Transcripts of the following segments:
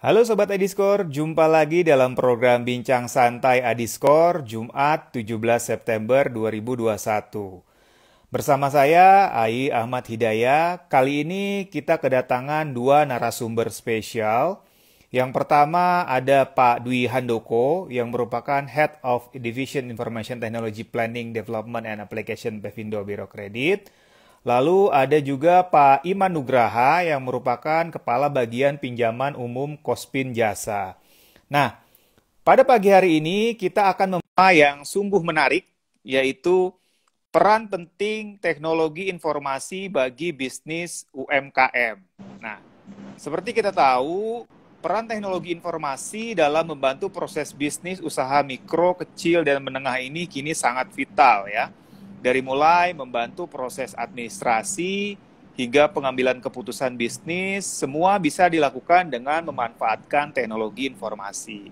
Halo Sobat Adiscore, jumpa lagi dalam program Bincang Santai Adiscore, Jumat 17 September 2021. Bersama saya, Ai Ahmad Hidayah. Kali ini kita kedatangan dua narasumber spesial. Yang pertama ada Pak Dwi Handoko, yang merupakan Head of Division Information Technology Planning, Development and Application Pevindo Biro Kredit. Lalu ada juga Pak Iman Nugraha yang merupakan Kepala Bagian Pinjaman Umum Kospin Jasa. Nah, pada pagi hari ini kita akan membahas yang sungguh menarik, yaitu peran penting teknologi informasi bagi bisnis UMKM. Nah, seperti kita tahu, peran teknologi informasi dalam membantu proses bisnis usaha mikro, kecil, dan menengah ini kini sangat vital ya. Dari mulai membantu proses administrasi hingga pengambilan keputusan bisnis, semua bisa dilakukan dengan memanfaatkan teknologi informasi.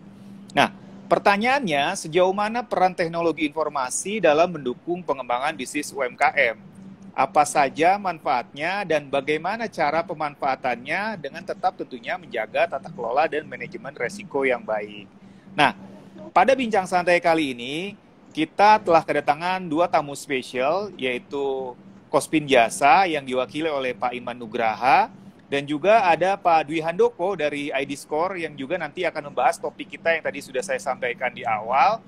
Nah, pertanyaannya, sejauh mana peran teknologi informasi dalam mendukung pengembangan bisnis UMKM? Apa saja manfaatnya dan bagaimana cara pemanfaatannya dengan tetap tentunya menjaga tata kelola dan manajemen resiko yang baik. Nah, pada bincang santai kali ini, kita telah kedatangan dua tamu spesial, yaitu Kospin Jasa yang diwakili oleh Pak Iman Nugraha, dan juga ada Pak Dwi Handoko dari Idiscore yang juga nanti akan membahas topik kita yang tadi sudah saya sampaikan di awal.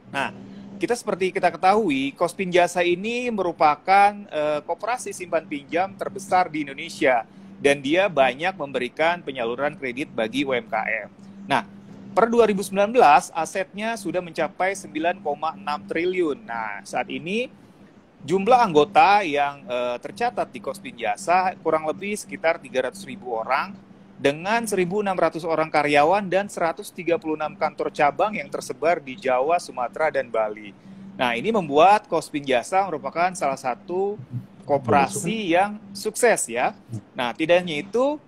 Nah, seperti kita ketahui, Kospin Jasa ini merupakan koperasi simpan pinjam terbesar di Indonesia, dan dia banyak memberikan penyaluran kredit bagi UMKM. Nah, per 2019, asetnya sudah mencapai 9,6 triliun. Nah, saat ini jumlah anggota yang tercatat di Kospin Jasa kurang lebih sekitar 300.000 orang dengan 1.600 orang karyawan dan 136 kantor cabang yang tersebar di Jawa, Sumatera, dan Bali. Nah, ini membuat Kospin Jasa merupakan salah satu koperasi yang sukses ya. Nah, tidak hanya itu,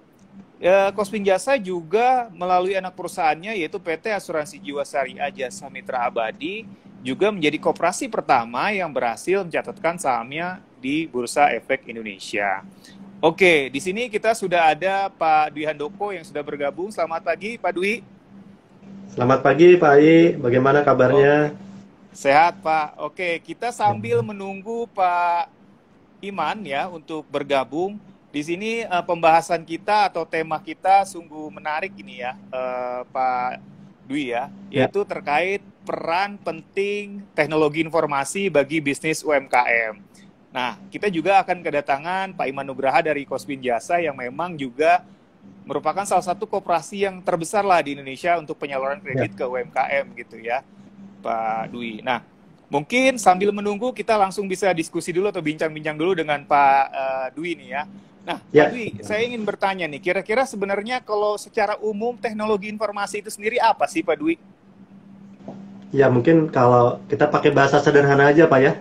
Kospin Jasa juga melalui anak perusahaannya yaitu PT Asuransi Jiwa Syariah Jasa Mitra Abadi juga menjadi koperasi pertama yang berhasil mencatatkan sahamnya di Bursa Efek Indonesia. Oke, di sini kita sudah ada Pak Dwi Handoko yang sudah bergabung. Selamat pagi Pak Dwi. Selamat pagi Pak Ai, bagaimana kabarnya? Sehat Pak. Oke, kita sambil menunggu Pak Iman ya untuk bergabung. Di sini pembahasan kita atau tema kita sungguh menarik ini ya, Pak Dwi ya, yaitu terkait peran penting teknologi informasi bagi bisnis UMKM. Nah, kita juga akan kedatangan Pak Iman Nugraha dari Kospin Jasa yang memang juga merupakan salah satu koperasi yang terbesar lah di Indonesia untuk penyaluran kredit ke UMKM gitu ya, Pak Dwi. Nah, mungkin sambil menunggu kita langsung bisa diskusi dulu atau bincang-bincang dulu dengan Pak Dwi nih ya. Nah, Pak Dwi, saya ingin bertanya nih, kira-kira sebenarnya kalau secara umum teknologi informasi itu sendiri apa sih Pak Dwi? Ya, mungkin kalau kita pakai bahasa sederhana aja Pak ya.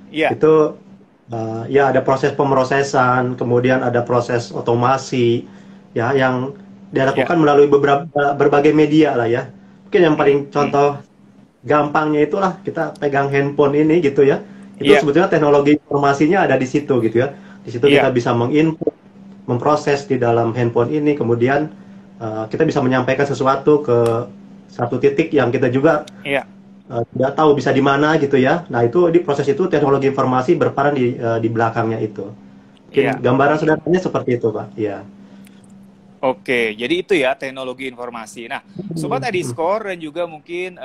Iya. Itu ya ada proses pemrosesan, kemudian ada proses otomasi ya yang dilakukan melalui berbagai media lah ya. Mungkin yang paling contoh gampangnya itulah kita pegang handphone ini gitu ya. Itu sebetulnya teknologi informasinya ada di situ gitu ya. Di situ kita bisa menginput, memproses di dalam handphone ini, kemudian kita bisa menyampaikan sesuatu ke satu titik yang kita juga tidak tahu bisa di mana gitu ya. Nah, itu di proses itu teknologi informasi berperan di belakangnya itu. Mungkin gambaran sederhananya seperti itu, Pak. Iya. Oke, jadi itu ya teknologi informasi. Nah, Sobat Adiscore dan juga mungkin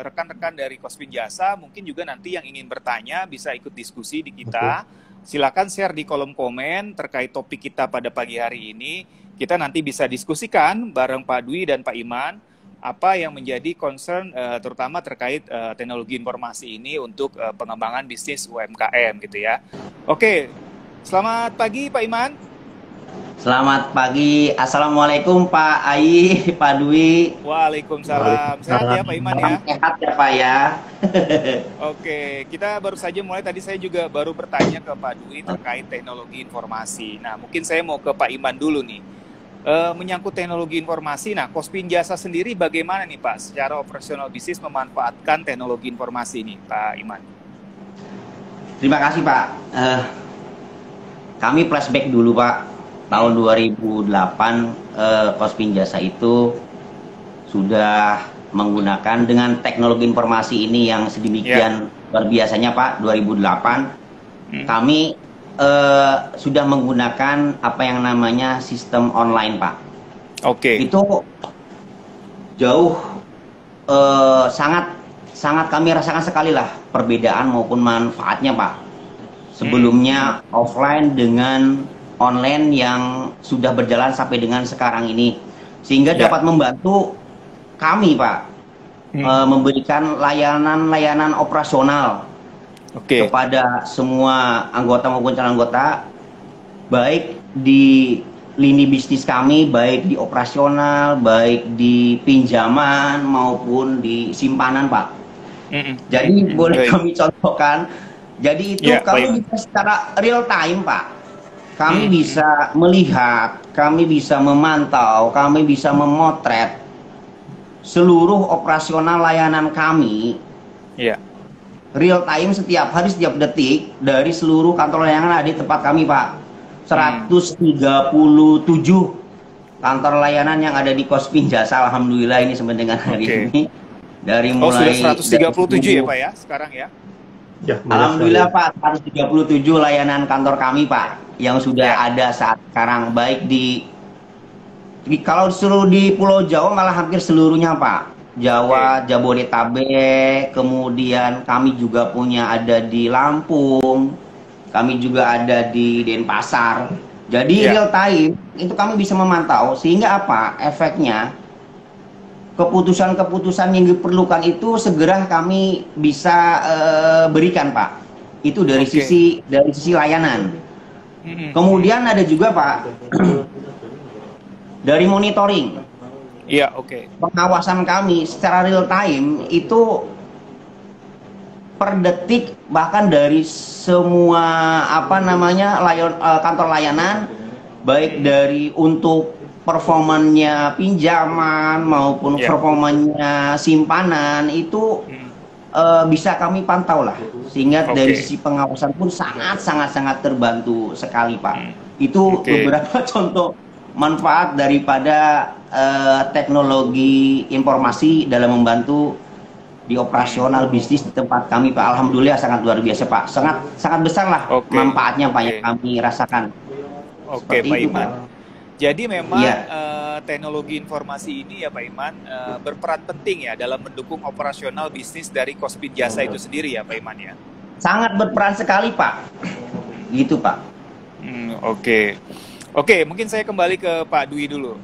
rekan-rekan dari Kospin Jasa, mungkin juga nanti yang ingin bertanya bisa ikut diskusi di kita. Silakan share di kolom komen terkait topik kita pada pagi hari ini. Kita nanti bisa diskusikan bareng Pak Dwi dan Pak Iman apa yang menjadi concern terutama terkait teknologi informasi ini untuk pengembangan bisnis UMKM gitu ya. Oke, selamat pagi Pak Iman. Selamat pagi, Assalamualaikum Pak Ai, Pak Dwi. Waalaikumsalam. Sehat ya Pak Iman ya? Sehat ya Pak ya. Oke, kita baru saja mulai. Tadi saya juga baru bertanya ke Pak Dwi terkait teknologi informasi. Nah, mungkin saya mau ke Pak Iman dulu nih. Menyangkut teknologi informasi, nah Kospin Jasa sendiri bagaimana nih Pak secara operasional bisnis memanfaatkan teknologi informasi ini Pak Iman? Terima kasih Pak. Kami flashback dulu Pak. tahun 2008 Kospin Jasa itu sudah menggunakan dengan teknologi informasi ini yang sedemikian luar biasanya Pak. 2008 kami sudah menggunakan apa yang namanya sistem online Pak. Itu jauh sangat kami rasakan sekali lah perbedaan maupun manfaatnya Pak. Sebelumnya offline dengan online yang sudah berjalan sampai dengan sekarang ini, sehingga dapat membantu kami Pak memberikan layanan operasional kepada semua anggota maupun calon anggota, baik di lini bisnis kami, baik di operasional, baik di pinjaman maupun di simpanan Pak. Jadi boleh kami contohkan, jadi itu kami bisa secara real time Pak. Kami bisa melihat, kami bisa memantau, kami bisa memotret seluruh operasional layanan kami real time setiap hari, setiap detik dari seluruh kantor layanan ada di tempat kami Pak. 137 kantor layanan yang ada di Kospin Jasa, alhamdulillah ini sampai dengan hari ini. Dari mulai sudah 137 ya Pak ya sekarang ya? Alhamdulillah Pak, 137 layanan kantor kami Pak yang sudah ada saat sekarang, baik di kalau seluruh di Pulau Jawa malah hampir seluruhnya Pak. Jawa, Jabodetabek, kemudian kami juga punya ada di Lampung, kami juga ada di Denpasar. Jadi real time itu kami bisa memantau, sehingga apa efeknya? Keputusan-keputusan yang diperlukan itu segera kami bisa berikan Pak. Itu dari sisi layanan. Kemudian ada juga Pak dari monitoring. Pengawasan kami secara real time itu per detik, bahkan dari semua kantor layanan, baik dari untuk performanya pinjaman maupun performanya simpanan itu bisa kami pantau lah, sehingga dari sisi pengawasan pun sangat terbantu sekali Pak. Itu beberapa contoh manfaat daripada teknologi informasi dalam membantu di operasional bisnis di tempat kami Pak. Alhamdulillah sangat luar biasa Pak, sangat besar lah manfaatnya Pak yang kami rasakan. Pak Iman. Jadi memang teknologi informasi ini ya Pak Iman berperan penting ya dalam mendukung operasional bisnis dari Kospin Jasa itu sendiri ya Pak Iman ya? Sangat berperan sekali Pak, gitu Pak. Oke, mungkin saya kembali ke Pak Dwi dulu.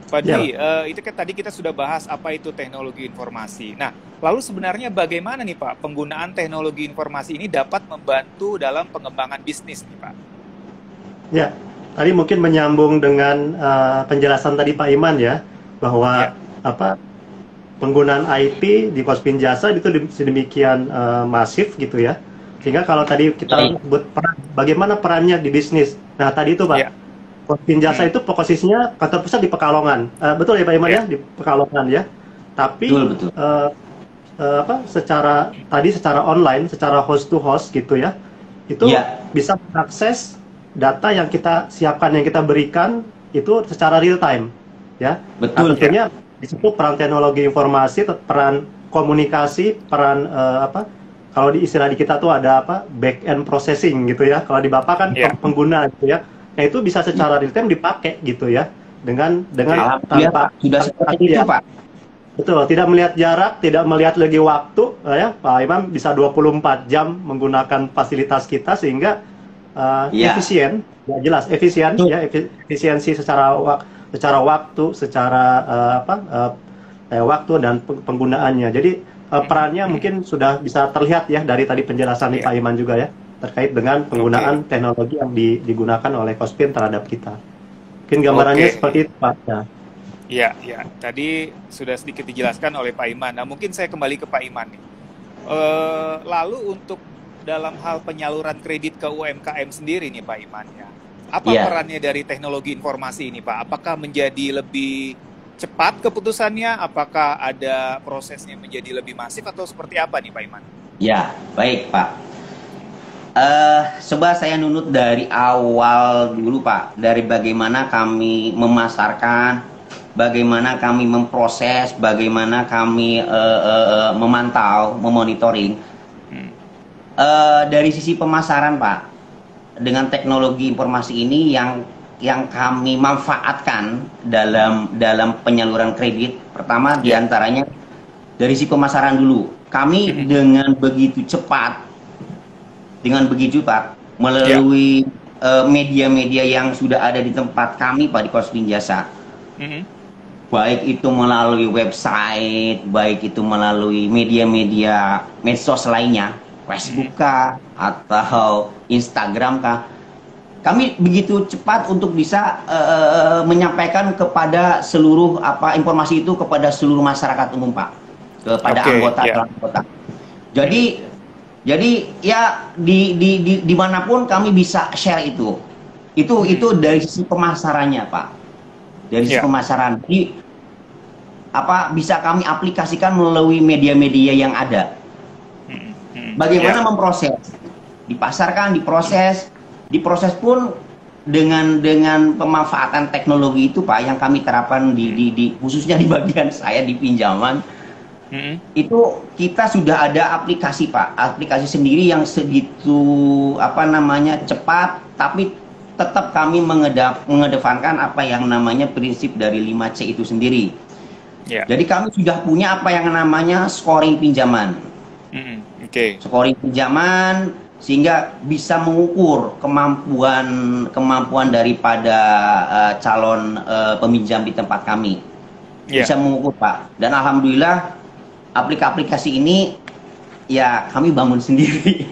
Pak Dwi, itu kan tadi kita sudah bahas apa itu teknologi informasi. Nah, lalu sebenarnya bagaimana nih Pak penggunaan teknologi informasi ini dapat membantu dalam pengembangan bisnis nih Pak? Ya. Tadi mungkin menyambung dengan penjelasan tadi Pak Iman ya, bahwa penggunaan IT di Kospin Jasa itu sedemikian masif gitu ya, sehingga kalau tadi kita sebut bagaimana perannya di bisnis. Nah tadi itu Pak, Kospin Jasa itu posisinya kantor pusat di Pekalongan, betul ya Pak Iman ya, di Pekalongan ya. Tapi secara online, secara host to host gitu ya, itu bisa mengakses data yang kita siapkan, yang kita berikan itu secara real time, ya. Betul. Tentunya di situ peran teknologi informasi, peran komunikasi, peran kalau di istilah di kita tuh ada back end processing gitu ya. Kalau di Bapak kan pengguna gitu ya. Nah itu bisa secara real time dipakai gitu ya, dengan tanpa sudah seperti itu Pak. Betul, tidak melihat jarak, tidak melihat lagi waktu, ya Pak Imam bisa 24 jam menggunakan fasilitas kita sehingga efisien, ya jelas efisien, ya efisiensi secara waktu, secara waktu dan penggunaannya. Jadi perannya mungkin sudah bisa terlihat ya dari tadi penjelasan Pak Iman juga ya terkait dengan penggunaan teknologi yang digunakan oleh Kospin terhadap kita. Mungkin gambarannya seperti itu Pak. Ya, tadi sudah sedikit dijelaskan oleh Pak Iman. Nah mungkin saya kembali ke Pak Iman nih. Lalu untuk dalam hal penyaluran kredit ke UMKM sendiri nih Pak Iman ya. Apa perannya dari teknologi informasi ini Pak? Apakah menjadi lebih cepat keputusannya? Apakah ada prosesnya menjadi lebih masif atau seperti apa nih Pak Iman? Ya, baik Pak. Coba saya nunut dari awal dulu Pak, dari bagaimana kami memasarkan, bagaimana kami memproses, bagaimana kami memantau, memonitoring. Dari sisi pemasaran Pak, dengan teknologi informasi ini yang kami manfaatkan dalam penyaluran kredit, pertama diantaranya dari sisi pemasaran dulu. Kami dengan begitu cepat melalui media-media yang sudah ada di tempat kami Pak di Korsleting Jasa, baik itu melalui website, baik itu melalui media-media medsos lainnya, Facebook kah atau Instagram kah, kami begitu cepat untuk bisa menyampaikan kepada seluruh informasi itu kepada seluruh masyarakat umum Pak, kepada anggota. Jadi ya dimanapun kami bisa share itu dari sisi pemasarannya Pak, dari sisi pemasaran. Jadi bisa kami aplikasikan melalui media-media yang ada. Bagaimana memproses, dipasarkan, diproses pun dengan pemanfaatan teknologi itu Pak yang kami terapkan di khususnya di bagian saya di pinjaman. Itu kita sudah ada aplikasi Pak, aplikasi sendiri yang segitu cepat, tapi tetap kami mengedepankan apa yang namanya prinsip dari 5C itu sendiri. Jadi kami sudah punya apa yang namanya scoring pinjaman. Scoring pinjaman sehingga bisa mengukur kemampuan daripada calon peminjam di tempat kami. Bisa mengukur Pak, dan alhamdulillah aplikasi ini ya kami bangun sendiri.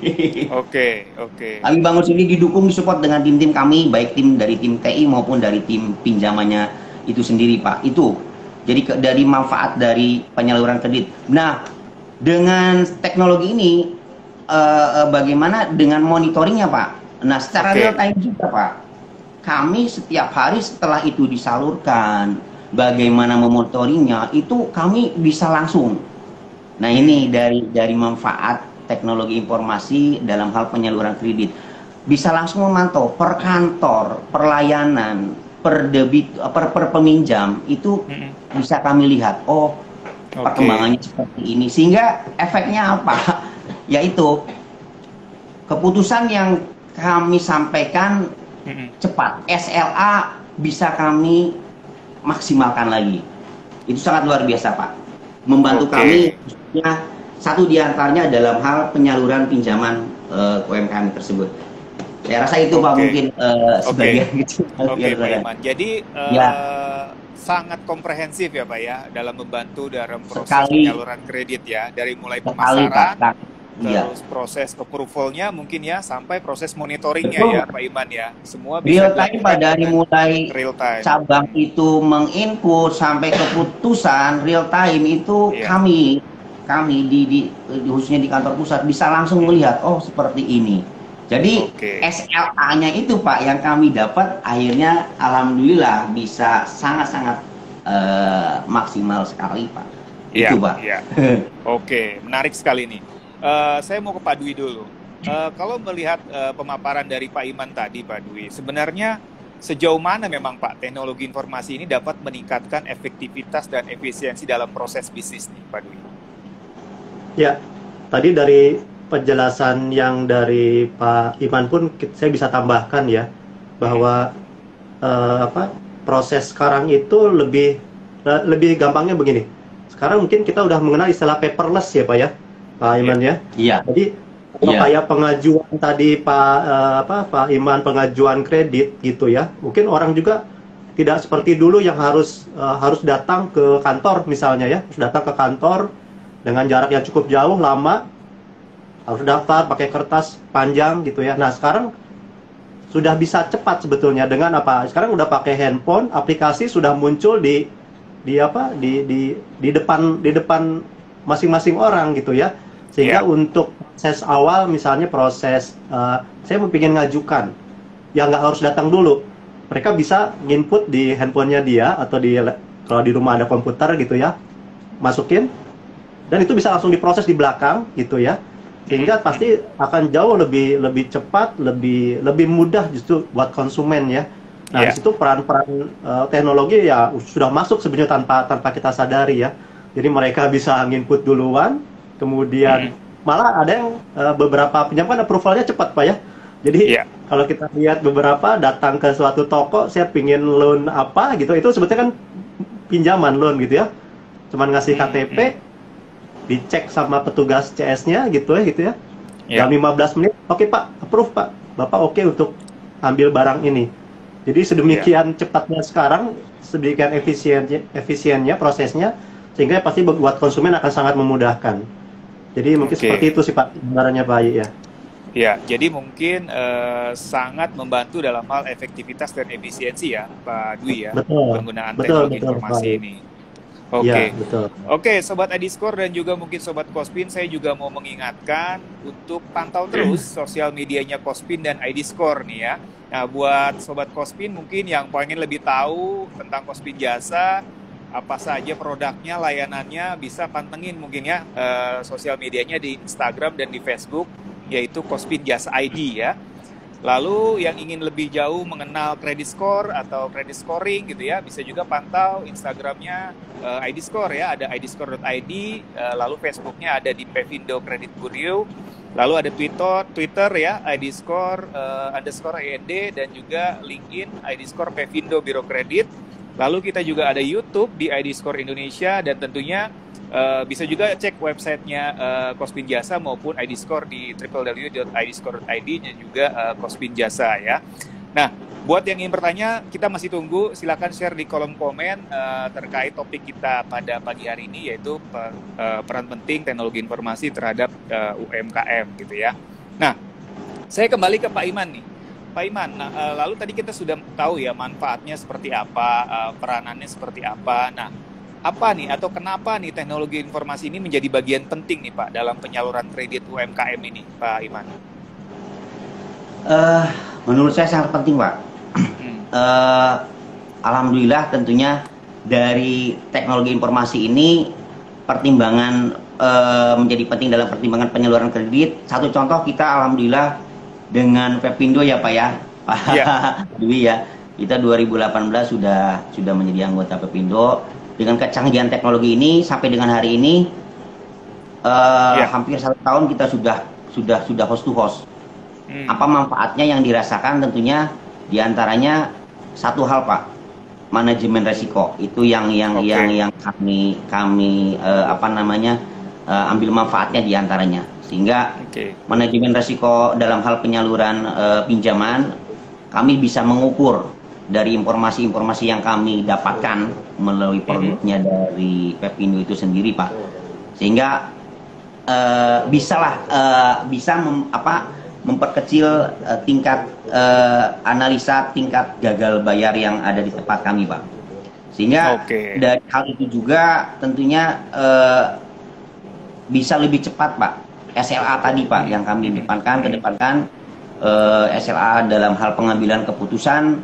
Kami bangun sendiri, disupport dengan tim-tim kami, baik dari tim TI maupun dari tim pinjamannya itu sendiri Pak. Itu jadi dari manfaat dari penyaluran kredit. Nah, dengan teknologi ini bagaimana dengan monitoringnya Pak? Nah, secara real time juga Pak, kami setiap hari setelah itu disalurkan, bagaimana memonitoringnya itu kami bisa langsung. Nah, ini dari manfaat teknologi informasi dalam hal penyaluran kredit. Bisa langsung memantau per kantor, per layanan, per peminjam itu bisa kami lihat. Perkembangannya seperti ini. Sehingga efeknya apa? Yaitu keputusan yang kami sampaikan cepat. SLA bisa kami maksimalkan lagi. Itu sangat luar biasa Pak. Membantu kami. Satu diantaranya dalam hal penyaluran pinjaman UMKM tersebut. Saya rasa itu Pak mungkin sebagian kecil. Pak Iman. Jadi sangat komprehensif ya Pak ya dalam membantu dalam proses penyaluran kredit ya, dari mulai pemasaran, terus proses approval-nya mungkin ya, sampai proses monitoringnya ya Pak Iman ya. Semua bisa real time Pak, dari mulai cabang itu menginput sampai keputusan real time itu kami khususnya di kantor pusat bisa langsung melihat seperti ini. Jadi SLA-nya itu Pak yang kami dapat akhirnya alhamdulillah bisa sangat-sangat maksimal sekali Pak. Itu Pak. Menarik sekali nih. Saya mau ke Pak Dwi dulu. Kalau melihat pemaparan dari Pak Iman tadi Pak Dwi, sebenarnya sejauh mana memang Pak teknologi informasi ini dapat meningkatkan efektivitas dan efisiensi dalam proses bisnis nih Pak Dwi? Ya, tadi dari penjelasan yang dari Pak Iman pun saya bisa tambahkan ya, bahwa proses sekarang itu lebih gampangnya begini. Sekarang mungkin kita udah mengenal istilah paperless ya Pak ya, Pak Iman ya. Jadi kayak pengajuan tadi Pak Iman, pengajuan kredit gitu ya. Mungkin orang juga tidak seperti dulu yang harus datang ke kantor misalnya ya, harus datang ke kantor dengan jarak yang cukup jauh, lama, harus daftar pakai kertas panjang gitu ya. Nah, sekarang sudah bisa cepat sebetulnya dengan apa? Sekarang udah pakai handphone, aplikasi sudah muncul di depan masing-masing orang gitu ya. Sehingga untuk proses awal, misalnya proses saya mau pengen ngajukan, ya nggak harus datang dulu. Mereka bisa input di handphonenya dia, atau kalau di rumah ada komputer gitu ya, masukin, dan itu bisa langsung diproses di belakang gitu ya. sehingga pasti akan jauh lebih cepat, lebih mudah justru buat konsumen ya. Nah, di situ peran-peran teknologi ya sudah masuk sebenarnya tanpa kita sadari ya. Jadi mereka bisa nginput duluan, kemudian malah ada yang beberapa pinjam kan approvalnya cepat Pak ya. Jadi kalau kita lihat beberapa datang ke suatu toko, saya pingin loan apa gitu, itu sebetulnya kan pinjaman loan gitu ya. Cuman ngasih KTP, dicek sama petugas CS-nya gitu ya. Dalam 15 menit, oke Pak, approve Pak. Bapak oke untuk ambil barang ini. Jadi sedemikian cepatnya sekarang, sedemikian efisiennya prosesnya, sehingga pasti buat konsumen akan sangat memudahkan. Jadi mungkin seperti itu sih Pak, gambarannya Pak Ayi ya. Ya, jadi mungkin sangat membantu dalam hal efektivitas dan efisiensi ya, Pak Dwi ya, penggunaan teknologi informasi ini. Oke, Oke, Sobat Adiscore dan juga mungkin Sobat Kospin, saya juga mau mengingatkan untuk pantau terus sosial medianya Kospin dan Idiscore nih ya. Nah, buat Sobat Kospin mungkin yang pengen lebih tahu tentang Kospin Jasa, apa saja produknya, layanannya, bisa pantengin mungkin ya sosial medianya di Instagram dan di Facebook, yaitu Kospin Jasa ID ya. Lalu yang ingin lebih jauh mengenal credit score atau credit scoring gitu ya, bisa juga pantau Instagramnya Idiscore ya, ada idiscore.id, lalu Facebooknya ada di Pevindo Credit Bureau, lalu ada Twitter ya, Idiscore _IND, dan juga LinkedIn Idiscore Pevindo Biro Kredit. Lalu kita juga ada YouTube di Idiscore Indonesia, dan tentunya bisa juga cek websitenya Kospin Jasa maupun Idiscore di www.idiscore.id dan juga Kospin Jasa ya. Nah, buat yang ingin bertanya, kita masih tunggu. Silakan share di kolom komen terkait topik kita pada pagi hari ini, yaitu peran penting teknologi informasi terhadap UMKM gitu ya. Nah, saya kembali ke Pak Iman nih. Pak Iman, lalu tadi kita sudah tahu ya manfaatnya seperti apa, peranannya seperti apa. Nah, apa nih atau kenapa nih teknologi informasi ini menjadi bagian penting nih Pak dalam penyaluran kredit UMKM ini, Pak Iman? Menurut saya sangat penting Pak. Alhamdulillah tentunya dari teknologi informasi ini pertimbangan menjadi penting dalam pertimbangan penyaluran kredit. Satu contoh, kita alhamdulillah dengan Pevindo ya Pak ya, Pak Dwi ya, kita 2018 sudah menjadi anggota Pevindo. Dengan kecanggihan teknologi ini sampai dengan hari ini hampir 1 tahun kita sudah host to host. Apa manfaatnya yang dirasakan? Tentunya diantaranya satu hal Pak, manajemen resiko itu yang kami ambil manfaatnya diantaranya, sehingga manajemen resiko dalam hal penyaluran pinjaman kami bisa mengukur dari informasi-informasi yang kami dapatkan melalui produknya dari Pevindo itu sendiri Pak, sehingga bisa memperkecil tingkat analisa tingkat gagal bayar yang ada di tempat kami Pak, sehingga dari hal itu juga tentunya bisa lebih cepat Pak. SLA tadi Pak yang kami kedepankan SLA dalam hal pengambilan keputusan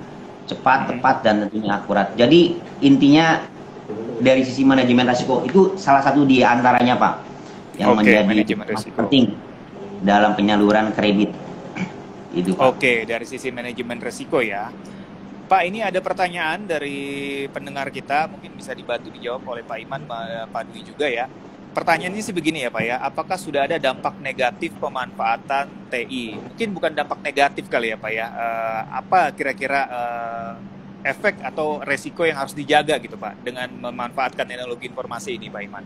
cepat, tepat, dan tentunya akurat. Jadi intinya dari sisi manajemen risiko itu salah satu di antaranya Pak yang menjadi penting dalam penyaluran kredit. Itu Pak. Dari sisi manajemen risiko ya. Pak, ini ada pertanyaan dari pendengar kita, mungkin bisa dibantu dijawab oleh Pak Iman, Pak Dwi juga ya. Pertanyaannya sih begini ya Pak ya, apakah sudah ada dampak negatif pemanfaatan TI? Mungkin bukan dampak negatif kali ya Pak ya, apa kira-kira efek atau resiko yang harus dijaga gitu Pak dengan memanfaatkan teknologi informasi ini Pak Iman?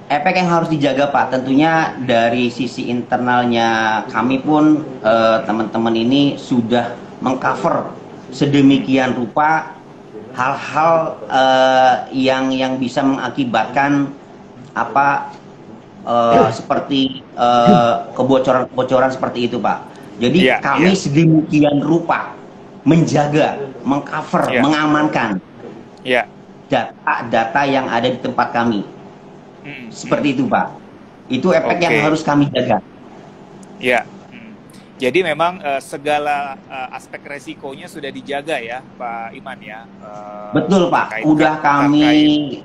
Efek yang harus dijaga Pak, tentunya dari sisi internalnya kami pun teman-teman ini sudah mengcover sedemikian rupa hal-hal yang bisa mengakibatkan seperti kebocoran seperti itu Pak. Jadi kami sedemikian rupa menjaga, mengcover, mengamankan data yang ada di tempat kami. Seperti itu Pak. Itu efek yang harus kami jaga. Jadi memang segala aspek resikonya sudah dijaga ya, Pak Iman ya. Betul Pak, udah kami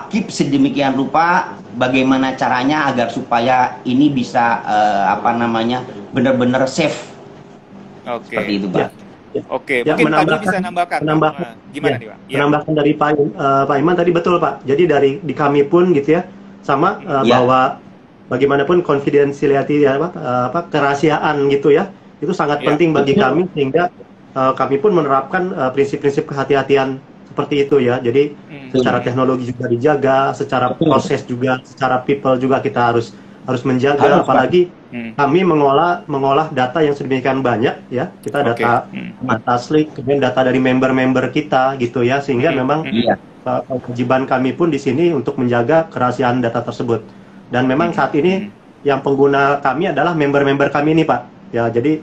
keep sedemikian rupa bagaimana caranya agar supaya ini bisa benar-benar safe. Oke. Seperti itu Pak. Oke, mungkin Pak Dwi bisa nambahkan. Gimana nih Pak? Menambahkan dari Pak Iman tadi betul Pak. Jadi di kami pun gitu ya, sama bahwa bagaimanapun confidentiality kerahasiaan gitu ya, itu sangat penting bagi kami, sehingga kami pun menerapkan prinsip-prinsip kehati-hatian seperti itu ya. Jadi secara teknologi juga dijaga, secara proses juga, secara people juga kita harus menjaga, apalagi kami mengolah data yang sedemikian banyak ya. Kita data Slick, kemudian data dari member-member kita gitu ya, sehingga memang kewajiban kami pun di sini untuk menjaga kerahasiaan data tersebut. Dan memang saat ini yang pengguna kami adalah member-member kami ini Pak. Ya, jadi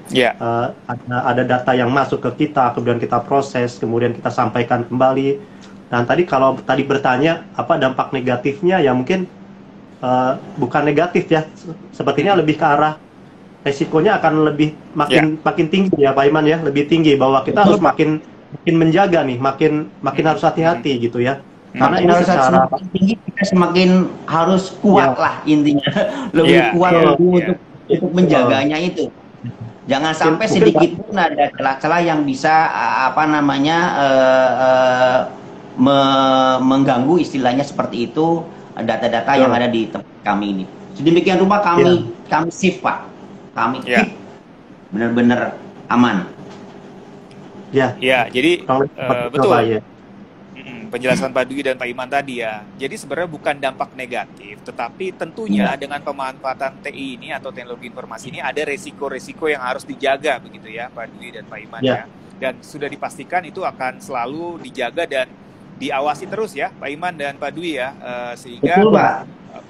ada data yang masuk ke kita, kemudian kita proses, kemudian kita sampaikan kembali. Dan kalau tadi bertanya apa dampak negatifnya, ya mungkin bukan negatif ya. Sepertinya lebih ke arah resikonya akan makin tinggi ya Pak Iman ya, lebih tinggi, bahwa kita harus makin menjaga nih, makin harus hati-hati gitu ya. Karena ini secara tinggi kita semakin harus kuat lah intinya, lebih kuat untuk menjaganya itu. Jangan sampai sedikit pun ada celah-celah yang bisa mengganggu istilahnya seperti itu data-data yang ada di tempat kami ini. Sedemikian rupa kami safe Pak, kami keep benar-benar aman. Ya, jadi betul. Ya. Penjelasan Pak Dwi dan Pak Iman tadi ya. Jadi sebenarnya bukan dampak negatif, tetapi tentunya dengan pemanfaatan TI ini atau teknologi informasi ini ada resiko-resiko yang harus dijaga begitu ya Pak Dwi dan Pak Iman ya. Dan sudah dipastikan itu akan selalu dijaga dan diawasi terus ya Pak Iman dan Pak Dwi ya, sehingga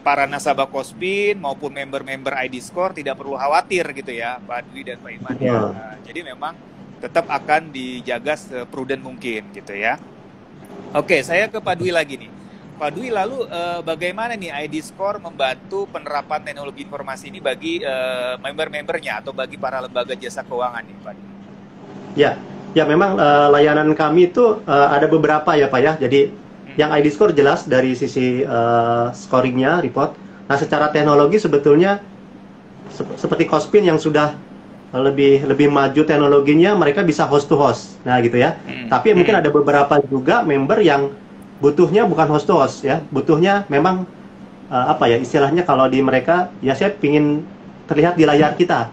para nasabah Kospin maupun member-member ID Score tidak perlu khawatir gitu ya Pak Dwi dan Pak Iman ya. Jadi memang tetap akan dijaga seprudent mungkin gitu ya. Oke, saya ke Pak Dwi lagi nih. Pak Dwi, lalu bagaimana nih ID Score membantu penerapan teknologi informasi ini bagi member-membernya atau bagi para lembaga jasa keuangan nih, Pak Dwi? Ya memang layanan kami itu ada beberapa ya Pak ya. Jadi yang ID Score jelas dari sisi scoringnya, report. Nah secara teknologi sebetulnya seperti Kospin yang sudah lebih maju teknologinya, mereka bisa host to host, nah gitu ya. Tapi mungkin ada beberapa juga member yang butuhnya bukan host to host ya, butuhnya memang istilahnya kalau di mereka ya, saya pingin terlihat di layar kita,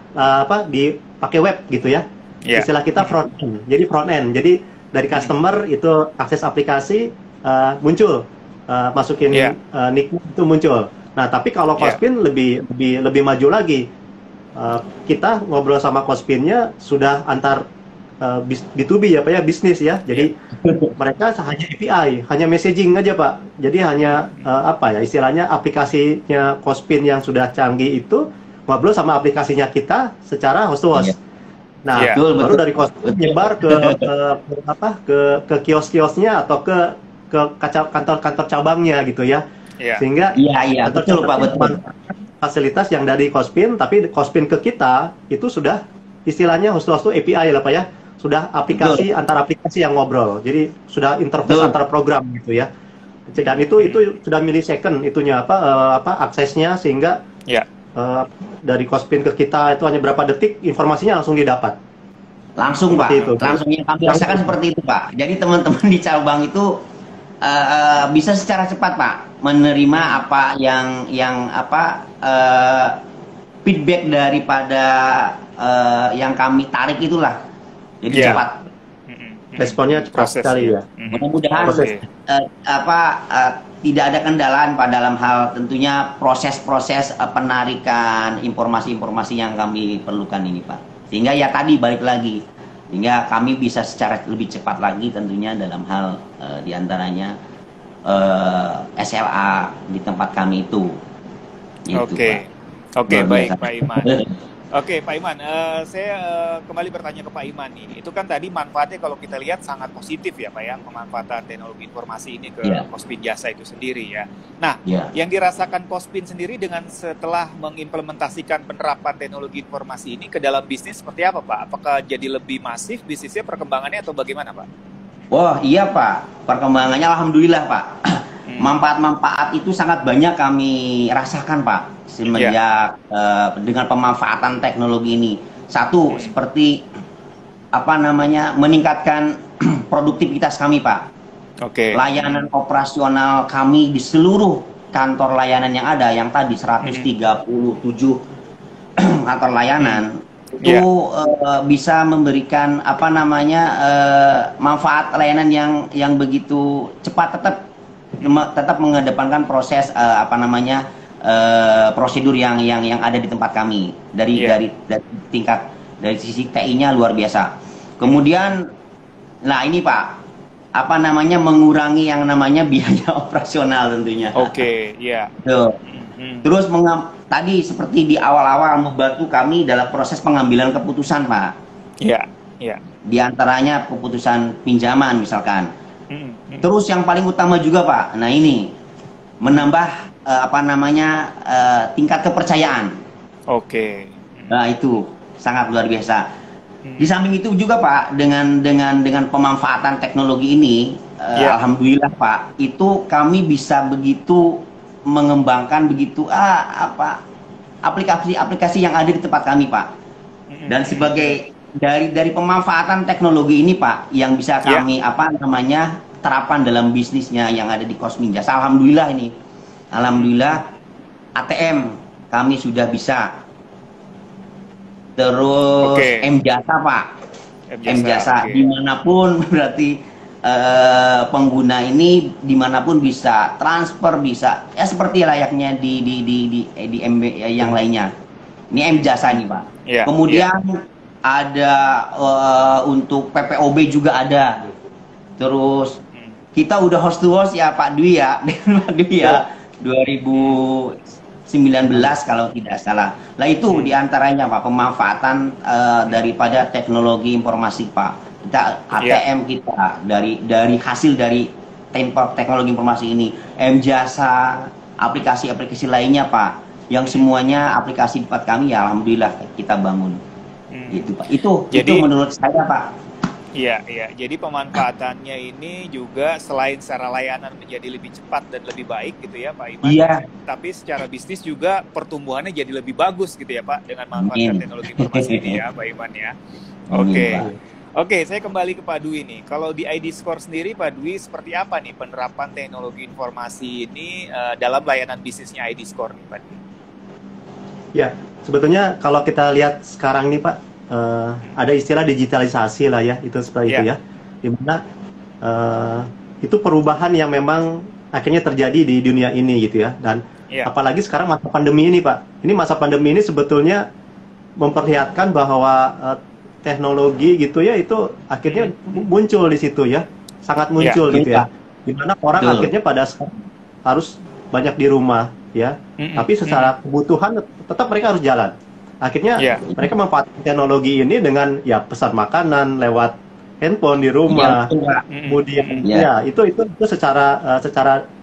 dipakai web gitu ya. Istilah kita front end. Jadi front end. Jadi dari customer itu akses aplikasi muncul, masukin nick itu muncul. Nah tapi kalau Kospin lebih maju lagi. Kita ngobrol sama Kospinnya sudah antar B2B ya Pak ya, bisnis ya. Jadi mereka hanya API, hanya messaging aja Pak. Jadi hanya istilahnya aplikasinya Kospin yang sudah canggih itu ngobrol sama aplikasinya kita secara host to host. Nah, baru dari Kospin nyebar ke kios-kiosnya atau ke kantor-kantor cabangnya gitu ya. Sehingga betul Pak, betul. Fasilitas yang dari Kospin, tapi Kospin ke kita itu sudah istilahnya host-to-host API lah Pak ya, sudah aplikasi antar aplikasi yang ngobrol, jadi sudah interface antar program gitu ya. Dan itu sudah millisecond itunya aksesnya, sehingga dari Kospin ke kita itu hanya berapa detik, informasinya langsung didapat. Langsung Pak, langsung yang kami rasakan seperti itu Pak. Jadi teman-teman di cabang itu bisa secara cepat Pak menerima feedback daripada yang kami tarik itulah. Jadi cepat. Responnya cepat sekali ya. Mudah-mudahan tidak ada kendala Pak dalam hal tentunya proses-proses penarikan informasi-informasi yang kami perlukan ini Pak. Sehingga ya tadi balik lagi, sehingga kami bisa secara lebih cepat lagi tentunya dalam hal diantaranya SLA di tempat kami itu. Oke, baik Pak Iman. Oke, Pak Iman, saya kembali bertanya ke Pak Iman nih. Itu kan tadi manfaatnya kalau kita lihat sangat positif ya, Pak ya, pemanfaatan teknologi informasi ini ke Ya, Kospin Jasa itu sendiri ya. Nah, ya. yang dirasakan Kospin sendiri dengan setelah mengimplementasikan penerapan teknologi informasi ini ke dalam bisnis seperti apa, Pak? Apakah jadi lebih masif bisnisnya perkembangannya atau bagaimana, Pak? Wah, iya Pak. Perkembangannya alhamdulillah Pak. Hmm, Manfaat-manfaat itu sangat banyak kami rasakan Pak ya, semenjak dengan pemanfaatan teknologi ini. Satu, hmm, seperti apa namanya meningkatkan produktivitas kami Pak. oke, Layanan operasional kami di seluruh kantor layanan yang ada, yang tadi hmm, 137 kantor hmm, layanan itu ya, bisa memberikan apa namanya manfaat layanan yang begitu cepat, tetap mengedepankan proses apa namanya prosedur yang ada di tempat kami dari ya, tingkat dari sisi TI-nya luar biasa. hmm, Kemudian, nah ini Pak, apa namanya mengurangi yang namanya biaya operasional tentunya. oke, ya, Tuh. hmm, hmm, Terus tadi seperti di awal-awal membantu kami dalam proses pengambilan keputusan Pak. ya, ya, Di antaranya keputusan pinjaman misalkan. hmm, hmm, Terus yang paling utama juga Pak, nah ini menambah apa namanya tingkat kepercayaan. oke, Nah itu sangat luar biasa. Di hmm, samping itu juga Pak, dengan pemanfaatan teknologi ini, ya, alhamdulillah Pak, itu kami bisa begitu mengembangkan begitu apa aplikasi-aplikasi yang ada di tempat kami Pak. hmm, Dan hmm, hmm, sebagai dari pemanfaatan teknologi ini Pak, yang bisa ya. kami apa namanya terapan dalam bisnisnya yang ada di Kosmin Jasa, alhamdulillah ini, alhamdulillah ATM kami sudah bisa. Terus Oke, M Jasa Pak, M M Jasa, Jasa oke. dimanapun berarti pengguna ini dimanapun bisa transfer, bisa ya seperti layaknya di MB yang lainnya. Ini M Jasa nih Pak. Iya, iya. Kemudian ada untuk PPOB juga ada. Terus Hmm, kita udah host to host ya Pak Dwi ya, dengan Pak Dwi Ya, ya, hmm, 2019 kalau tidak salah. Nah itu hmm, diantaranya Pak pemanfaatan daripada teknologi informasi Pak. Kita iya, ATM kita dari hasil dari teknologi informasi ini, M Jasa, aplikasi-aplikasi lainnya Pak, yang hmm, semuanya aplikasi di tempat kami ya alhamdulillah kita bangun. hmm. Gitu Pak. Itu Jadi, menurut saya Pak. iya, iya. Jadi pemanfaatannya ini juga selain secara layanan menjadi lebih cepat dan lebih baik gitu ya, Pak Iman, Iya, tapi secara bisnis juga pertumbuhannya jadi lebih bagus gitu ya, Pak, dengan memanfaatkan amin. teknologi informasi ini ya, Pak Iman ya. Amin Oke. Pak. Oke, saya kembali ke Pak Dwi nih. Kalau di ID Score sendiri, Pak Dwi, seperti apa nih penerapan teknologi informasi ini dalam layanan bisnisnya ID Score nih, Pak Dwi? ya. Sebetulnya kalau kita lihat sekarang nih Pak, ada istilah digitalisasi lah ya, itu seperti itu Ya, ya. Di mana eh, itu perubahan yang memang akhirnya terjadi di dunia ini gitu ya. Dan ya, apalagi sekarang masa pandemi ini Pak. Ini masa pandemi ini sebetulnya memperlihatkan bahwa teknologi gitu ya itu akhirnya mm, muncul di situ ya. Sangat ya, muncul Betul gitu Pak. ya. Di mana orang Betul. akhirnya pada saat harus banyak di rumah ya. mm, Tapi mm, secara kebutuhan tetap mereka harus jalan. Akhirnya ya, mereka memanfaatkan teknologi ini dengan ya pesan makanan lewat handphone di Iya rumah. betul Pak. mm, Kemudian mm, Ya. ya itu secara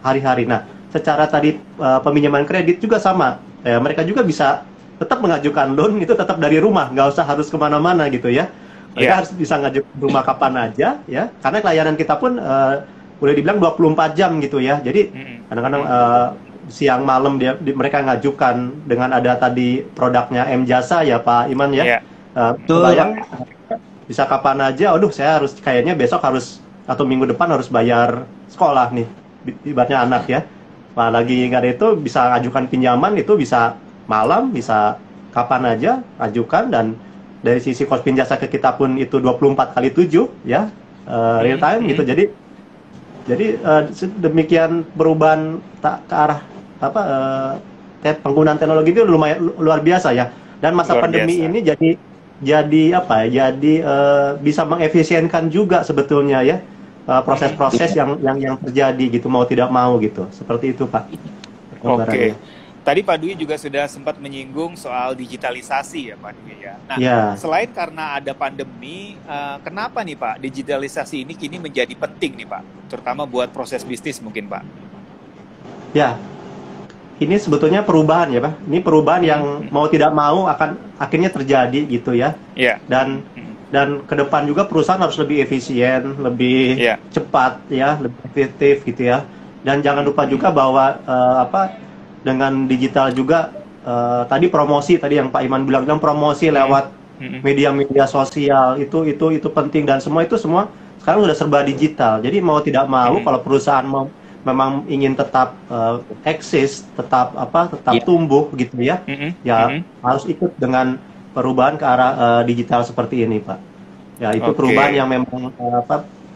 hari-hari. Nah, secara tadi peminjaman kredit juga sama. Ya, mereka juga bisa tetap mengajukan loan itu tetap dari rumah, nggak usah harus kemana-mana gitu ya. Mereka ya, harus bisa ngajukan rumah kapan aja ya. Karena layanan kita pun boleh dibilang 24 jam gitu ya. Jadi mm, kadang-kadang mm, siang malam mereka ngajukan dengan ada tadi produknya M Jasa ya Pak Iman ya. ya, Betul Pak. Bayang bisa kapan aja, aduh saya harus kayaknya besok harus atau minggu depan harus bayar sekolah nih, ibaratnya anak ya. Nah, lagi nggak ada itu bisa ajukan pinjaman itu bisa malam, bisa kapan aja ajukan dan dari sisi kos jasa ke kita pun itu 24/7 ya, real mm, time gitu. mm, Jadi demikian perubahan ke arah apa penggunaan teknologi itu lumayan luar biasa ya. Dan masa luar pandemi biasa. ini jadi apa ya? Jadi bisa mengefisienkan juga sebetulnya ya Mm, proses-proses yang terjadi gitu mau tidak mau gitu. Seperti itu Pak. oke. Gambarannya. Tadi Pak Dwi juga sudah sempat menyinggung soal digitalisasi ya Pak Dwi ya. Nah, Ya, selain karena ada pandemi, kenapa nih Pak digitalisasi ini kini menjadi penting nih Pak, terutama buat proses bisnis mungkin Pak? ya. Ini sebetulnya perubahan ya, Pak. Ini perubahan yang mau tidak mau akan akhirnya terjadi gitu ya. Iya. Dan ke depan juga perusahaan harus lebih efisien, lebih Iya. cepat ya, lebih efektif gitu ya. Dan jangan lupa juga bahwa dengan digital juga tadi promosi tadi yang Pak Iman bilang promosi lewat media-media sosial itu penting, dan semua sekarang sudah serba digital. Jadi mau tidak mau kalau perusahaan memang ingin tetap eksis, tetap tumbuh gitu ya, harus ikut dengan perubahan ke arah digital seperti ini, Pak. Ya, itu perubahan yang memang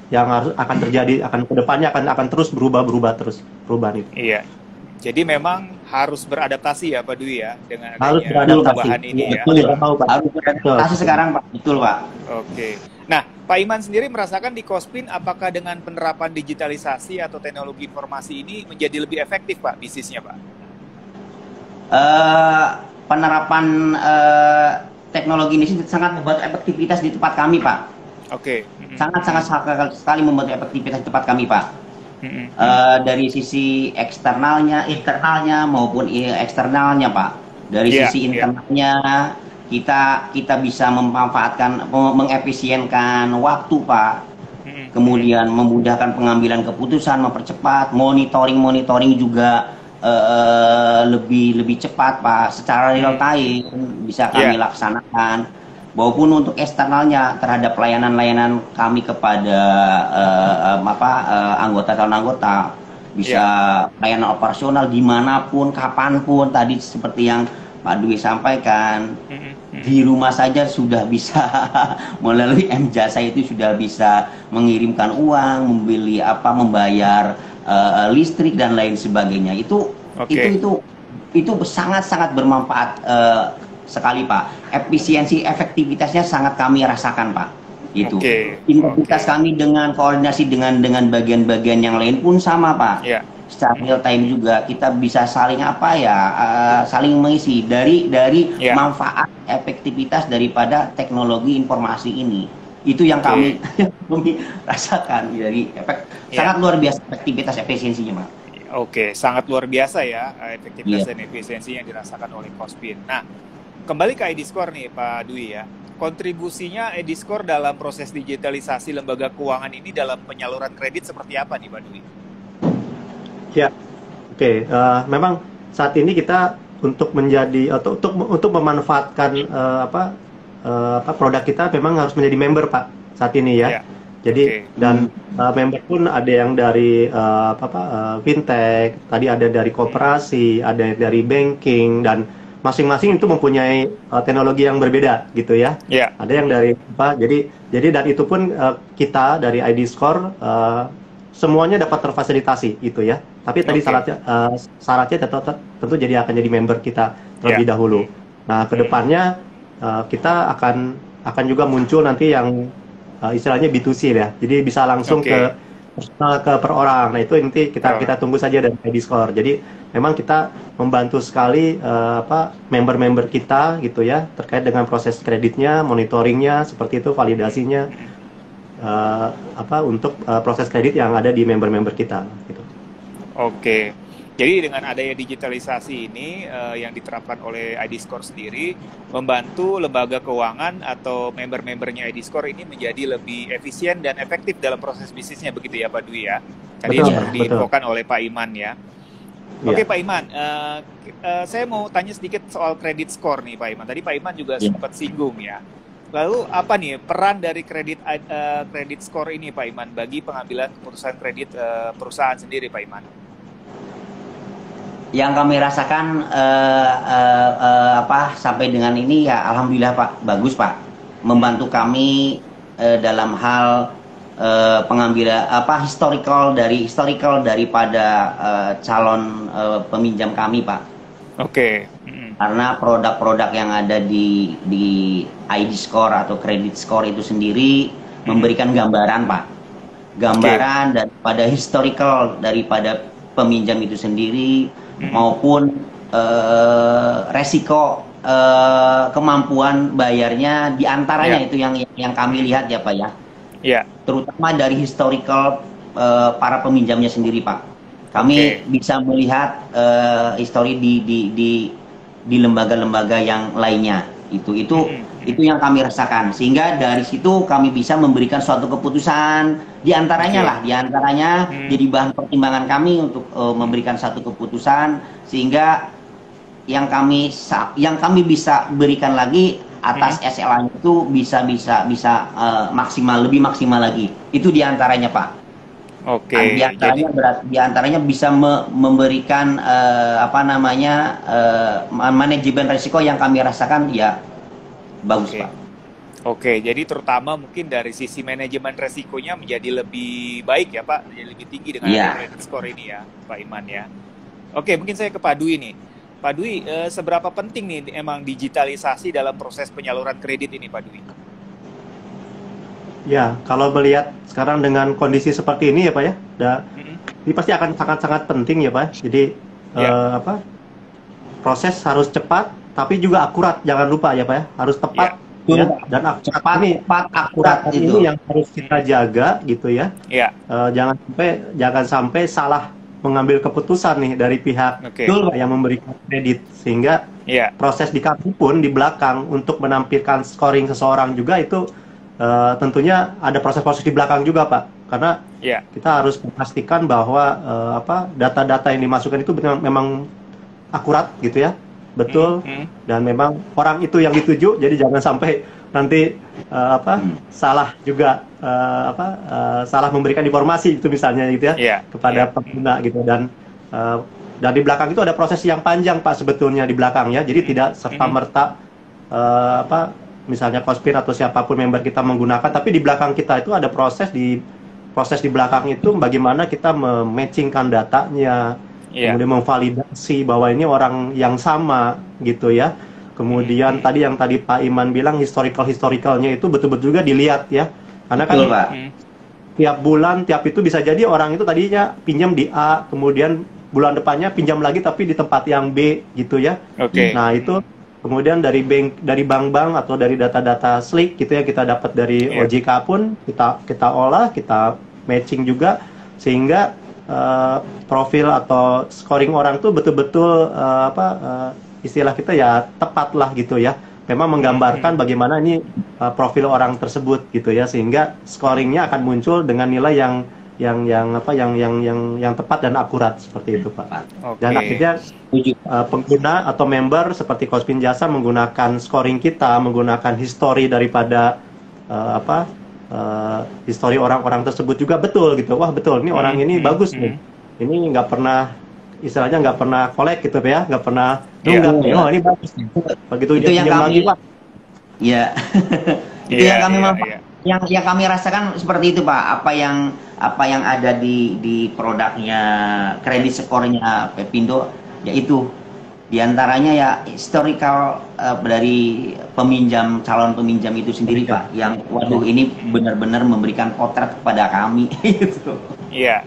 yang akan terjadi, kedepannya akan terus berubah terus perubahan itu. Iya. Jadi memang harus beradaptasi ya Pak Dwi ya dengan Harus adanya beradaptasi. perubahan ini ya. Betul, Pak. Harus beradaptasi sekarang, Pak. Betul, Pak. Oke. Nah, Pak Iman sendiri merasakan di Cospin apakah dengan penerapan digitalisasi atau teknologi informasi ini menjadi lebih efektif Pak bisnisnya Pak? Penerapan teknologi ini sangat membantu efektivitas di tempat kami, Pak. Oke. Sangat sekali membantu efektivitas di tempat kami, Pak. Dari sisi eksternalnya, internalnya maupun eksternalnya, Pak. Dari sisi internalnya kita bisa memanfaatkan, mengefisienkan waktu, Pak. Kemudian memudahkan pengambilan keputusan, mempercepat monitoring juga lebih cepat, Pak. Secara real time bisa kami laksanakan. Maupun untuk eksternalnya terhadap layanan-layanan kami kepada anggota calon anggota, bisa layanan operasional dimanapun, kapanpun, tadi seperti yang Pak Dwi sampaikan, di rumah saja sudah bisa melalui M-Jasa itu sudah bisa mengirimkan uang, membeli membayar listrik dan lain sebagainya. Itu sangat bermanfaat sekali, Pak. Efektivitasnya sangat kami rasakan, Pak. Itu. Integritas kami dengan koordinasi dengan bagian-bagian yang lain pun sama, Pak. Secara real time juga kita bisa saling saling mengisi dari manfaat efektivitas daripada teknologi informasi ini. Itu yang kami rasakan dari sangat luar biasa efektivitas efisiensinya, Pak. Oke, sangat luar biasa ya efektivitas dan efisiensi yang dirasakan oleh Cospin. Nah, kembali ke IDScore nih Pak Dwi ya. Kontribusinya IDScore dalam proses digitalisasi lembaga keuangan ini dalam penyaluran kredit seperti apa nih Pak Dwi? Ya, oke. Memang saat ini kita untuk menjadi atau untuk memanfaatkan produk kita memang harus menjadi member, Pak, saat ini ya. Jadi dan member pun ada yang dari fintech, tadi ada dari koperasi, ada dari banking, dan masing-masing itu mempunyai teknologi yang berbeda gitu ya. Ada yang dari jadi dan itu pun kita dari IDScore semuanya dapat terfasilitasi itu ya. Tapi tadi syaratnya tentu jadi akan jadi member kita terlebih dahulu. Nah, kedepannya kita akan juga muncul nanti yang istilahnya B2C ya. Jadi bisa langsung ke per orang. Nah, itu nanti kita tunggu saja dari IDScore. Jadi memang kita membantu sekali member-member kita gitu ya terkait dengan proses kreditnya, monitoringnya seperti itu, validasinya untuk proses kredit yang ada di member-member kita gitu. Oke. Jadi dengan adanya digitalisasi ini yang diterapkan oleh IDScore sendiri membantu lembaga keuangan atau member-membernya IDScore ini menjadi lebih efisien dan efektif dalam proses bisnisnya, begitu ya Pak Dwi ya. Tadi seperti diinfokan oleh Pak Iman ya. Oke Pak Iman, saya mau tanya sedikit soal kredit score nih Pak Iman. Tadi Pak Iman juga sempat singgung ya. Lalu apa nih peran dari kredit score ini Pak Iman bagi pengambilan keputusan kredit perusahaan sendiri Pak Iman? Yang kami rasakan sampai dengan ini ya alhamdulillah Pak, bagus Pak, membantu kami dalam hal pengambilan historical daripada calon peminjam kami, Pak. Karena produk-produk yang ada di IDScore atau credit score itu sendiri memberikan gambaran, Pak. Gambaran daripada historical daripada peminjam itu sendiri maupun resiko kemampuan bayarnya diantaranya itu yang kami lihat ya Pak ya. Iya. Terutama dari historical para peminjamnya sendiri Pak. Kami bisa melihat histori di lembaga-lembaga yang lainnya. Itu yang kami rasakan, sehingga dari situ kami bisa memberikan suatu keputusan diantaranya jadi bahan pertimbangan kami untuk memberikan satu keputusan, sehingga yang kami bisa berikan lagi atas SLA itu bisa maksimal, lebih maksimal lagi. Itu diantaranya Pak. Diantaranya bisa memberikan manajemen risiko yang kami rasakan ya bagus Pak. Jadi terutama mungkin dari sisi manajemen resikonya menjadi lebih baik ya Pak, menjadi lebih tinggi dengan credit score ini ya Pak Iman ya. Mungkin saya ke Pak Dwi nih. Pak Dwi, seberapa penting nih emang digitalisasi dalam proses penyaluran kredit ini Pak Dwi? Ya, kalau melihat sekarang dengan kondisi seperti ini ya Pak ya, ini pasti akan sangat-sangat penting ya Pak. Jadi proses harus cepat, tapi juga akurat. Jangan lupa ya Pak ya, harus tepat dan akurat itu yang harus kita jaga gitu ya. Jangan sampai salah mengambil keputusan nih dari pihak yang memberikan kredit, sehingga proses di kami pun di belakang untuk menampilkan scoring seseorang juga itu tentunya ada proses-proses di belakang juga Pak, karena kita harus memastikan bahwa data-data yang dimasukkan itu memang akurat gitu ya, betul, dan memang orang itu yang dituju, jadi jangan sampai nanti salah juga salah memberikan informasi itu misalnya gitu ya kepada pengguna gitu, dan di belakang itu ada proses yang panjang Pak sebetulnya di belakang ya, jadi tidak serta-merta misalnya Cospin atau siapapun member kita menggunakan, tapi di belakang kita itu ada proses di belakang itu bagaimana kita mematchingkan datanya, kemudian memvalidasi bahwa ini orang yang sama gitu ya. Kemudian tadi Pak Iman bilang historicalnya itu betul-betul juga dilihat ya, karena kan tiap bulan tiap itu bisa jadi orang itu tadinya pinjam di A, kemudian bulan depannya pinjam lagi tapi di tempat yang B gitu ya. Nah itu kemudian dari bank-bank atau dari data-data slick gitu ya, kita dapat dari OJK pun kita olah, kita matching juga, sehingga profil atau scoring orang tuh betul-betul istilah kita ya tepat lah gitu ya, memang menggambarkan bagaimana ini profil orang tersebut gitu ya, sehingga scoringnya akan muncul dengan nilai yang tepat dan akurat seperti itu Pak. Dan akhirnya pengguna atau member seperti Cospin Jasa menggunakan scoring kita, menggunakan histori daripada histori orang-orang tersebut juga betul gitu. Wah betul, ini orang ini bagus nih. Ini nggak pernah, istilahnya nggak pernah kolek gitu ya, nggak pernah nunggak. Oh ini bagus nih. Begitu itu dia pinjam lagi Pak. Iya. Itu yang kami yang kami rasakan seperti itu Pak. Apa yang ada di produknya kredit skornya Pepindo, yaitu diantaranya ya historical dari calon peminjam itu sendiri Pak, yang waduh ini benar-benar memberikan potret kepada kami gitu. Iya.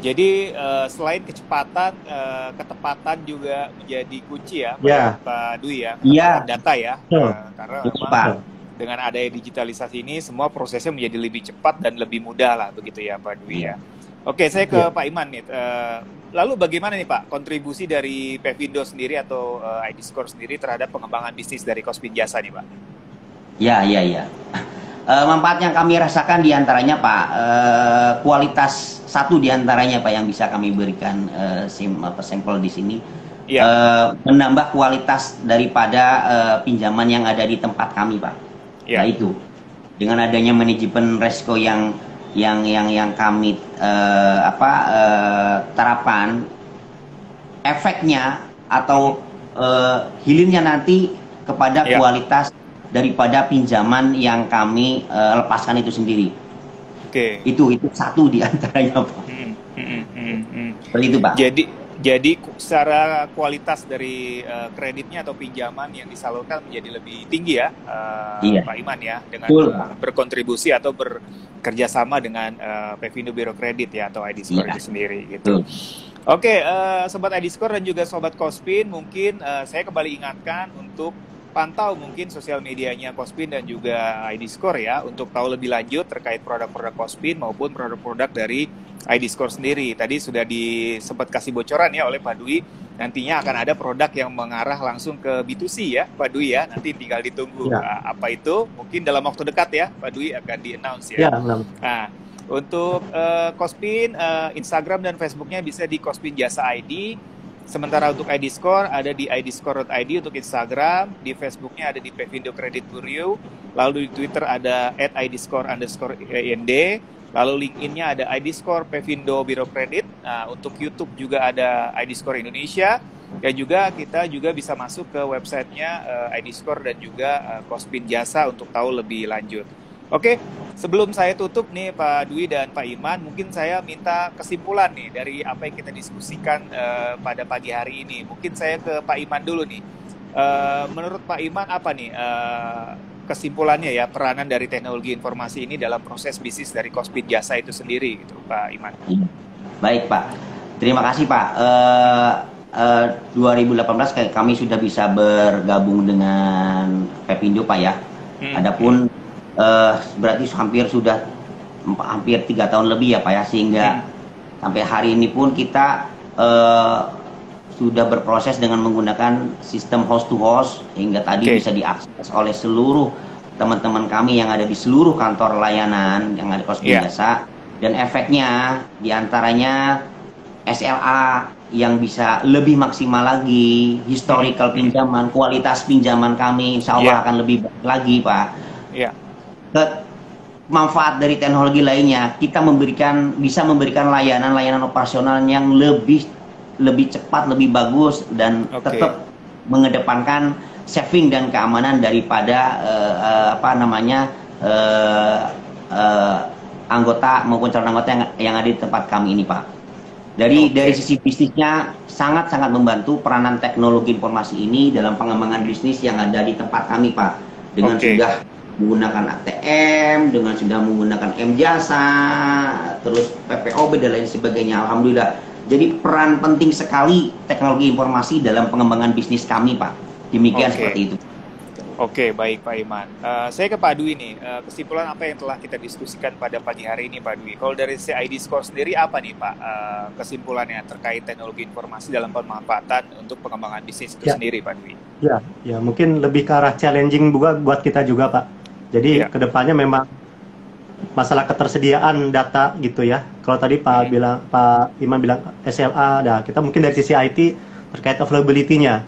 Jadi selain kecepatan, ketepatan juga menjadi kunci ya Pak Dwi ya, data ya, karena memang dengan adanya digitalisasi ini semua prosesnya menjadi lebih cepat dan lebih mudah lah begitu ya Pak Dwi ya. Oke, saya ke Pak Iman nih. Lalu bagaimana nih Pak kontribusi dari Pepindo sendiri atau ID Score sendiri terhadap pengembangan bisnis dari Cospin Jasa nih Pak? Iya. Manfaat yang kami rasakan diantaranya Pak, kualitas satu diantaranya Pak yang bisa kami berikan sampel di sini, menambah kualitas daripada pinjaman yang ada di tempat kami Pak. Nah itu dengan adanya manajemen resiko yang kami terapkan, efeknya atau hilirnya nanti kepada kualitas daripada pinjaman yang kami lepaskan itu sendiri. Itu satu di antaranya Pak. Seperti itu Pak. Jadi secara kualitas dari kreditnya atau pinjaman yang disalurkan menjadi lebih tinggi ya, Iya, Pak Iman ya, dengan betul, Pak. berkontribusi atau bekerja sama dengan Pevindo Biro Kredit ya atau ID Score Iya, itu sendiri gitu. betul. Oke, Sobat ID Score dan juga Sobat Kospin, mungkin saya kembali ingatkan untuk pantau mungkin sosial medianya Kospin dan juga ID Score ya, untuk tahu lebih lanjut terkait produk-produk Kospin maupun produk-produk dari ID Score sendiri. Tadi sudah sempat kasih bocoran ya oleh Pak Dwi, nantinya akan ada produk yang mengarah langsung ke B2C ya, Pak Dwi ya, nanti tinggal ditunggu. Ya, Apa itu, mungkin dalam waktu dekat ya, Pak Dwi akan di-announce ya. ya, benar. Nah, untuk Kospin, Instagram dan Facebooknya bisa di Kospin Jasa ID. Sementara untuk ID Score ada di idscore.id untuk Instagram, di Facebooknya ada di Pevindo Credit Bureau, lalu di Twitter ada @idscore_ind, lalu LinkedIn-nya ada ID Score Pevindo Biro Kredit. Nah, untuk YouTube juga ada ID Score Indonesia, dan juga kita juga bisa masuk ke websitenya ID Score dan juga Kospin Jasa untuk tahu lebih lanjut. Oke, sebelum saya tutup nih Pak Dwi dan Pak Iman, mungkin saya minta kesimpulan nih dari apa yang kita diskusikan pada pagi hari ini. Mungkin saya ke Pak Iman dulu nih. Menurut Pak Iman apa nih kesimpulannya ya, peranan dari teknologi informasi ini dalam proses bisnis dari Kospin Jasa itu sendiri gitu, Pak Iman? Baik, Pak. Terima kasih, Pak. 2018 kami sudah bisa bergabung dengan Pevindo, Pak ya. Adapun berarti hampir 3 tahun lebih ya Pak ya, sehingga sampai hari ini pun kita sudah berproses dengan menggunakan sistem host to host, hingga tadi bisa diakses oleh seluruh teman-teman kami yang ada di seluruh kantor layanan yang ada di Kospin Jasa. Dan efeknya diantaranya SLA yang bisa lebih maksimal lagi, historical pinjaman, kualitas pinjaman kami insya Allah akan lebih baik lagi Pak. Manfaat dari teknologi lainnya, kita bisa memberikan layanan operasional yang lebih cepat, lebih bagus, dan tetap mengedepankan saving dan keamanan daripada anggota maupun calon anggota yang ada di tempat kami ini Pak. Dari sisi bisnisnya sangat-sangat membantu peranan teknologi informasi ini dalam pengembangan bisnis yang ada di tempat kami Pak, dengan sudah menggunakan ATM, dengan sudah menggunakan M-Jasa, terus PPOB dan lain sebagainya. Alhamdulillah. Jadi peran penting sekali teknologi informasi dalam pengembangan bisnis kami, Pak. Demikian seperti itu. Oke, baik Pak Iman. Saya ke Pak Dwi nih. Kesimpulan apa yang telah kita diskusikan pada pagi hari ini, Pak Dwi? Kalau dari ID Score sendiri apa nih, Pak? Kesimpulannya terkait teknologi informasi dalam pemanfaatan untuk pengembangan bisnis itu sendiri, Pak Dwi? Ya, mungkin lebih ke arah challenging buat kita juga, Pak. Jadi kedepannya memang masalah ketersediaan data gitu ya. Kalau tadi Pak Iman bilang SLA, kita mungkin dari sisi IT terkait availability-nya.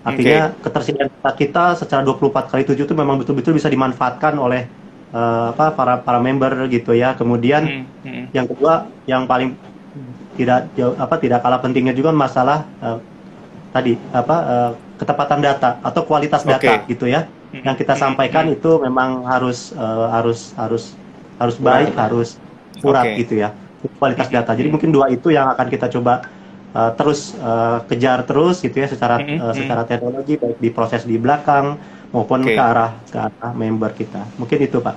Artinya ketersediaan data kita secara 24/7 itu memang betul-betul bisa dimanfaatkan oleh para member gitu ya. Kemudian yang kedua, yang paling tidak kalah pentingnya juga masalah ketepatan data atau kualitas data gitu ya. Yang kita sampaikan itu memang harus baik, harus akurat gitu ya, kualitas data. Jadi mungkin dua itu yang akan kita coba terus kejar terus gitu ya, secara teknologi, baik di proses di belakang maupun ke arah member kita. Mungkin itu Pak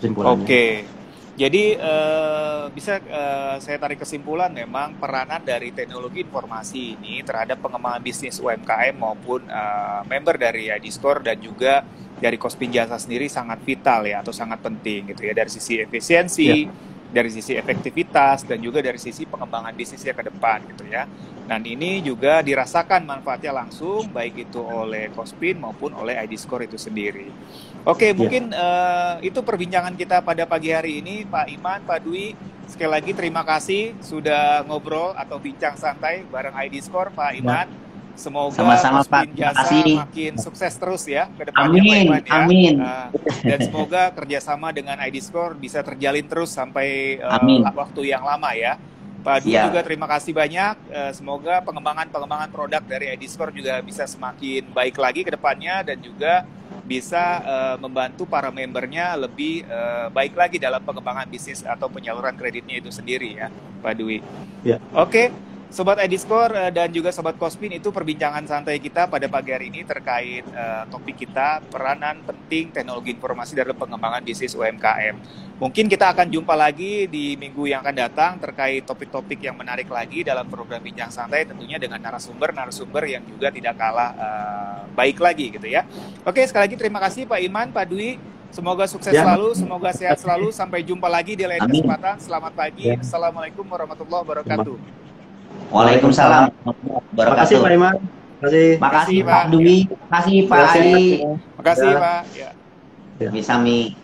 kesimpulannya. Jadi bisa saya tarik kesimpulan memang peranan dari teknologi informasi ini terhadap pengembangan bisnis UMKM maupun member dari ID Score dan juga dari Kospin Jasa sendiri sangat vital ya, atau sangat penting gitu ya, dari sisi efisiensi, dari sisi efektivitas, dan juga dari sisi pengembangan bisnisnya ke depan gitu ya. Dan ini juga dirasakan manfaatnya langsung baik itu oleh Kospin maupun oleh ID Score itu sendiri. Mungkin itu perbincangan kita pada pagi hari ini, Pak Iman, Pak Dwi. Sekali lagi terima kasih sudah ngobrol atau bincang santai bareng ID Score, Pak Iman. Semoga Kospin Jasa makin sukses terus ya ke depannya, Pak Iman ya. Amin. Dan semoga kerjasama dengan ID Score bisa terjalin terus sampai waktu yang lama ya. Pak Dwi juga terima kasih banyak. Semoga pengembangan produk dari ID Score juga bisa semakin baik lagi ke depannya, dan juga bisa membantu para membernya lebih baik lagi dalam pengembangan bisnis atau penyaluran kreditnya itu sendiri ya, Pak Dwi. Sobat Ediscore dan juga Sobat Kospin, itu perbincangan santai kita pada pagi hari ini terkait topik kita, peranan penting teknologi informasi dalam pengembangan bisnis UMKM. Mungkin kita akan jumpa lagi di minggu yang akan datang terkait topik-topik yang menarik lagi dalam program Bincang Santai, tentunya dengan narasumber yang juga tidak kalah baik lagi gitu ya. Oke, sekali lagi terima kasih Pak Iman, Pak Dwi. Semoga sukses selalu, semoga sehat selalu. Sampai jumpa lagi di lain kesempatan. Selamat pagi. Assalamualaikum warahmatullahi wabarakatuh. Waalaikumsalam. Terima kasih Pak Iman. Terima kasih Pak Dwi. Terima kasih Pak Ari. Terima kasih Pak. Ya. Misami.